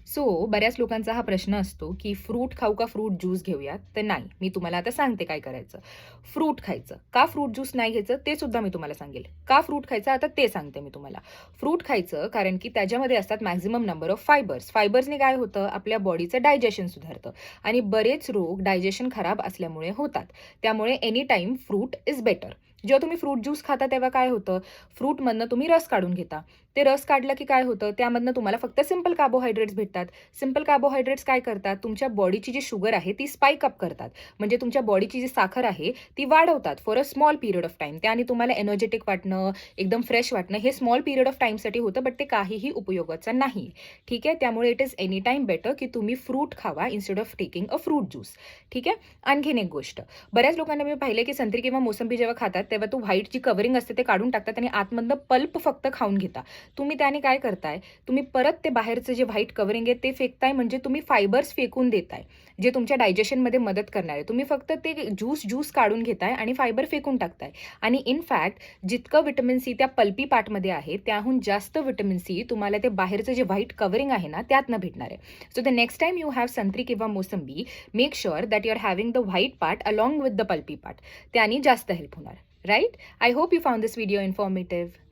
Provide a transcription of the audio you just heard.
So बऱ्याच लोकांचा हा प्रश्न असतो, की फ्रूट खाऊ का फ्रूट ज्यूस घेऊयात? तर नाही, मी तुम्हाला आता सांगते काय करायचं. फ्रूट खायचं. का फ्रूट ज्यूस नाही घ्यायचं ते सुद्धा मी तुम्हाला सांगेल. का फ्रूट खायचं आता ते सांगते मी तुम्हाला. फ्रूट खायचं कारण की त्याच्यामध्ये असतात मॅक्सिमम नंबर ऑफ फायबर्स. फायबर्सने काय होतं? आपल्या बॉडीचं डायजेशन सुधारतं आणि बरेच रोग डायजेशन खराब असल्यामुळे होतात. त्यामुळे any time fruit is better. जेव्हा तुम्ही फ्रूट ज्यूस खाता तेव्हा काय होतं? फ्रूटमधनं तुम्ही रस काढून घेता. ते रस काढलं की काय होतं? त्यामधनं तुम्हाला फक्त सिंपल कार्बोहायड्रेट्स भेटतात. सिंपल कार्बोहायड्रेट्स काय करतात? तुमच्या बॉडीची जी शुगर आहे ती स्पाइक अप करतात. म्हणजे तुमच्या बॉडीची जी साखर आहे ती वाढवतात for a small period of time. त्याने तुम्हाला एनर्जेटिक वाटणं, एकदम फ्रेश वाटणं हे स्मॉल पिरियड ऑफ टाईमसाठी होतं, बट ते काहीही उपयोगाचं नाही. ठीक आहे? त्यामुळे it is any time better की तुम्ही फ्रूट खावा instead of taking a fruit juice. ठीक आहे? आणखीन एक गोष्ट, बऱ्याच लोकांना मी पाहिलं की संत्री किंवा मोसंबी जेव्हा खातात तेव्हा तो व्हाईट जी कव्हरिंग असते ते काढून टाकतात आणि आतमधनं पल्प फक्त खाऊन घेता. तुम्ही त्याने काय करताय? तुम्ही परत ते बाहेरचं जे व्हाईट कव्हरिंग आहे ते फेकताय, म्हणजे तुम्ही फायबर्स फेकून देताय, जे तुमच्या डायजेशनमध्ये मदत करणार आहे. तुम्ही फक्त ते ज्यूस काढून घेताय आणि फायबर फेकून टाकताय. आणि इनफॅक्ट जितकं व्हिटॅमिन सी त्या पल्पी पार्टमध्ये आहे त्याहून जास्त व्हिटॅमिन सी तुम्हाला ते बाहेरचं जे व्हाईट कव्हरिंग आहे ना त्यातनं भेटणार आहे. So the next time you have संत्री किंवा मोसंबी, make sure that you are having the white part along with the pulpy part. त्याने जास्त हेल्प होणार. Right? I hope you found this video informative.